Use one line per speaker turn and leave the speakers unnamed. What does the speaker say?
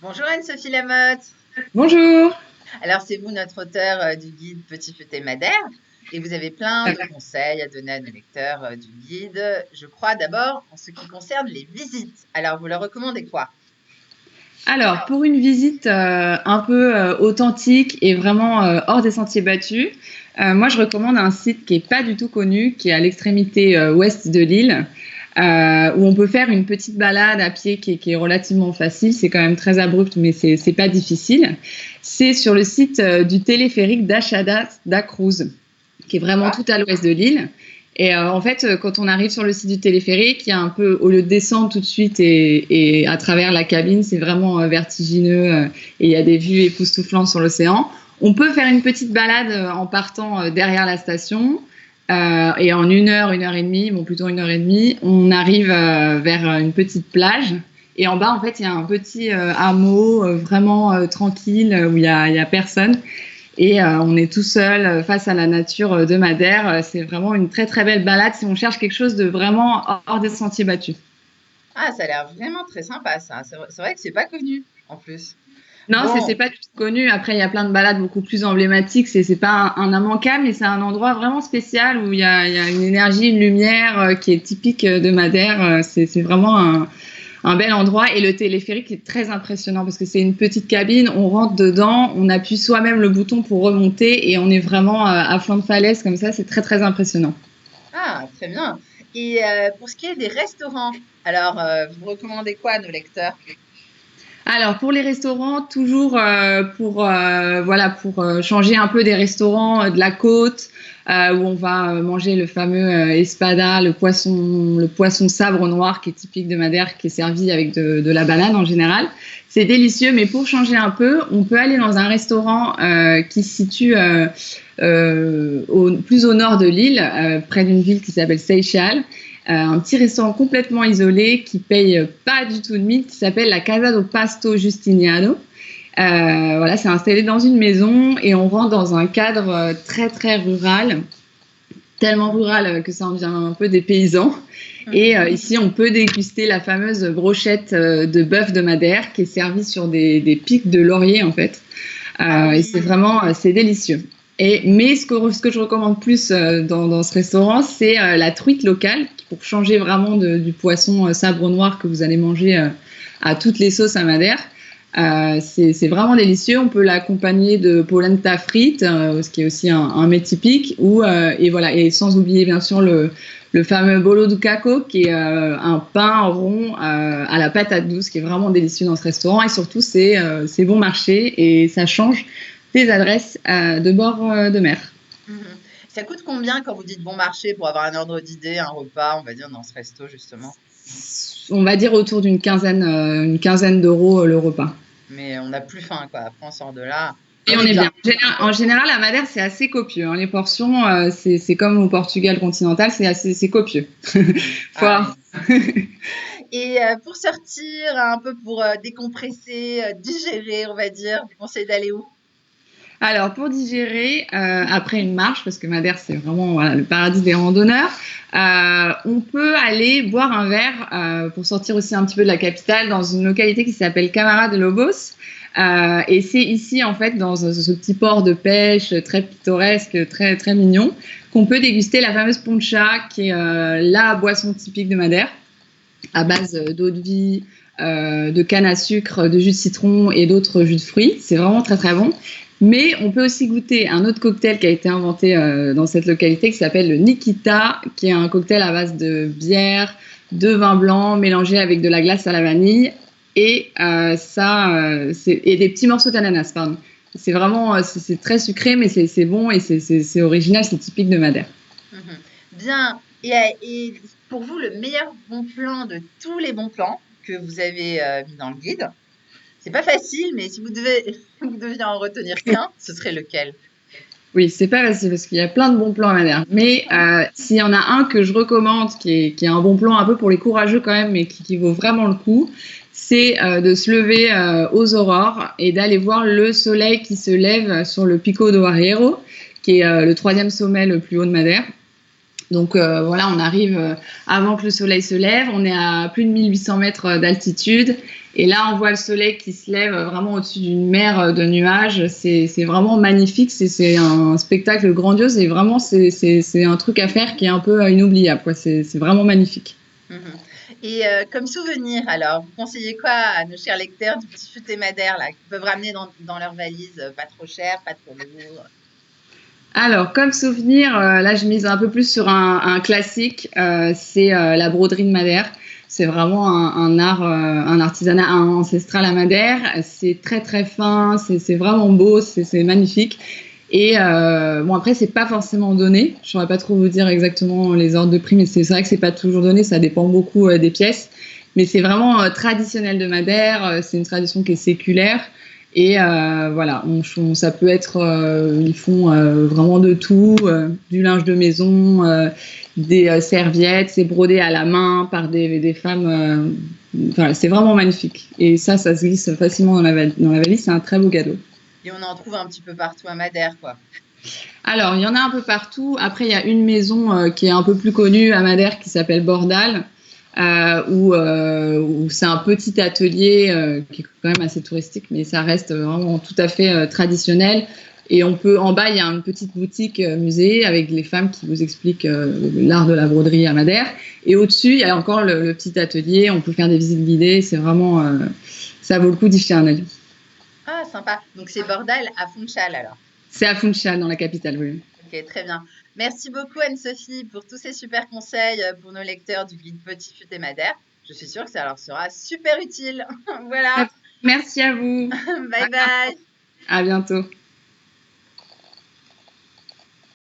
Bonjour Anne-Sophie Lamotte.
Bonjour.
Alors c'est vous notre auteur du guide Petit Feuilleté Madère et vous avez plein de conseils à donner à nos lecteurs du guide. Je crois d'abord en ce qui concerne les visites. Alors vous leur recommandez quoi?
Alors, pour une visite un peu authentique et vraiment hors des sentiers battus, moi je recommande un site qui est pas du tout connu, qui est à l'extrémité ouest de l'île, où on peut faire une petite balade à pied qui est relativement facile. C'est quand même très abrupt, mais c'est pas difficile. C'est sur le site du téléphérique d'Achada da Cruz, qui est vraiment
Ah,
tout à l'ouest de l'île. Et en fait, quand on arrive sur le site du téléphérique, il y a un peu, au lieu de descendre tout de suite et à travers la cabine, c'est vraiment vertigineux et il y a des vues époustouflantes sur l'océan. On peut faire une petite balade en partant derrière la station et en une heure et demie, bon plutôt une heure et demie, on arrive vers une petite plage. Et en bas, en fait, il y a un petit hameau vraiment tranquille où il y a personne. Et on est tout seul face à la nature de Madère. C'est vraiment une très très belle balade si on cherche quelque chose de vraiment hors des sentiers battus.
ça a l'air vraiment très sympa ça. C'est vrai que c'est pas connu en plus.
Non, c'est
Bon,
pas du tout connu. Après, il y a plein de balades beaucoup plus emblématiques. C'est pas un immanquable, mais c'est un endroit vraiment spécial où il y a une énergie, une lumière qui est typique de Madère. C'est vraiment un bel endroit et le téléphérique est très impressionnant parce que c'est une petite cabine, on rentre dedans, on appuie soi-même le bouton pour remonter et on est vraiment à flanc de falaise comme ça, c'est très très impressionnant.
très bien. Et pour ce qui est des restaurants, alors vous recommandez quoi à nos lecteurs?
Alors pour les restaurants, toujours pour changer un peu des restaurants de la côte où on va manger le fameux espada, le poisson sabre noir qui est typique de Madère, qui est servi avec de la banane en général. C'est délicieux, mais pour changer un peu, on peut aller dans un restaurant qui se situe plus au nord de l'île, près d'une ville qui s'appelle Seychelles. Un petit restaurant complètement isolé qui paye pas du tout de mine, qui s'appelle la Casa do Pasto Justiniano. Voilà, c'est installé dans une maison et on rentre dans un cadre très très rural, tellement rural que ça en devient un peu des paysans. Et
Mhm.
ici, on peut déguster la fameuse brochette de bœuf de Madère qui est servie sur des pics de laurier en fait.
Ah
Et c'est
oui.
vraiment, c'est délicieux. Mais ce que je recommande plus dans ce restaurant, c'est la truite locale, pour changer vraiment du poisson sabre noir que vous allez manger à toutes les sauces à Madère. C'est vraiment délicieux. On peut l'accompagner de polenta frites, ce qui est aussi un mets typique. Et voilà, et sans oublier bien sûr le fameux bolo do caco, qui est un pain rond à la patate douce, qui est vraiment délicieux dans ce restaurant. Et surtout, c'est bon marché et ça change des adresses de bord de mer.
Mhm. Ça coûte combien quand vous dites bon marché pour avoir un ordre d'idée, un repas, on va dire, dans ce resto, justement?
On va dire autour une quinzaine d'euros le repas.
Mais on n'a plus faim, quoi. Après, on sort de là.
Et
On
on
est
est bien.
bien.
En général, à Madère, c'est assez copieux, hein. Les portions, c'est comme au Portugal continental, c'est copieux.
Ah
Faut-
oui. Et pour sortir, un peu pour décompresser, digérer, on va dire, vous conseillez d'aller où?
Alors, pour digérer, après une marche, parce que Madère, c'est vraiment voilà, le paradis des randonneurs, on peut aller boire un verre pour sortir aussi un petit peu de la capitale dans une localité qui s'appelle Camara de Lobos. Et c'est ici, en fait, dans ce petit port de pêche très pittoresque, très, très mignon, qu'on peut déguster la fameuse poncha, qui est la boisson typique de Madère, à base d'eau de vie, de canne à sucre, de jus de citron et d'autres jus de fruits. C'est vraiment très très bon. Mais on peut aussi goûter un autre cocktail qui a été inventé dans cette localité qui s'appelle le Nikita, qui est un cocktail à base de bière, de vin blanc mélangé avec de la glace à la vanille et des petits morceaux d'ananas, pardon. C'est vraiment c'est très sucré, mais c'est bon et c'est original, c'est typique de Madère.
Mhm. Bien. Et pour vous, le meilleur bon plan de tous les bons plans que vous avez mis dans le guide, c'est pas facile, mais si vous devez, vous deviez en retenir qu'un, ce serait lequel?
Oui, c'est pas facile parce qu'il y a plein de bons plans à Madère. Mais s'il y en a un que je recommande, qui est un bon plan un peu pour les courageux quand même, mais qui vaut vraiment le coup, c'est de se lever aux aurores et d'aller voir le soleil qui se lève sur le Pico do Arriero, qui est le troisième sommet le plus haut de Madère. Donc voilà, on arrive avant que le soleil se lève, on est à plus de 1800 mètres d'altitude et là on voit le soleil qui se lève vraiment au-dessus d'une mer de nuages. C'est vraiment magnifique, c'est un spectacle grandiose et vraiment c'est un truc à faire qui est un peu inoubliable, quoi. C'est vraiment magnifique.
Mhm. Et comme souvenir, alors, vous conseillez quoi à nos chers lecteurs du Petit Futé Madère, là, qu'ils peuvent ramener dans leur valise, pas trop cher, pas trop lourd?
Alors, comme souvenir, là, je mise un peu plus sur un classique, c'est la broderie de Madère. C'est vraiment un art, un artisanat ancestral à Madère. C'est très très fin, c'est vraiment beau, c'est magnifique. Et bon, après, c'est pas forcément donné. Je saurais pas trop vous dire exactement les ordres de prix, mais c'est vrai que c'est pas toujours donné. Ça dépend beaucoup des pièces. Mais c'est vraiment traditionnel de Madère. C'est une tradition qui est séculaire. Et voilà, ça peut être, ils font vraiment de tout, du linge de maison, des serviettes, c'est brodé à la main par des femmes. Enfin, c'est vraiment magnifique. Et ça se glisse facilement dans la valise, c'est un très beau cadeau.
Et on en trouve un petit peu partout à Madère, quoi.
Alors, il y en a un peu partout. Après, il y a une maison qui est un peu plus connue à Madère qui s'appelle Bordal, où c'est un petit atelier qui est quand même assez touristique, mais ça reste vraiment tout à fait traditionnel. Et en bas, il y a une petite boutique musée avec les femmes qui vous expliquent l'art de la broderie à Madère. Et au-dessus, il y a encore le petit atelier. On peut faire des visites guidées. C'est vraiment, ça vaut le coup d'y jeter un œil.
Ah, sympa. Donc c'est Bordal à Funchal, alors.
C'est à Funchal, dans la capitale, oui.
Ok, très bien. Merci beaucoup Anne-Sophie pour tous ces super conseils pour nos lecteurs du guide Petit Futé Madère. Je suis sûre que ça leur sera super utile. Voilà.
Merci à vous.
Bye bye.
À bientôt.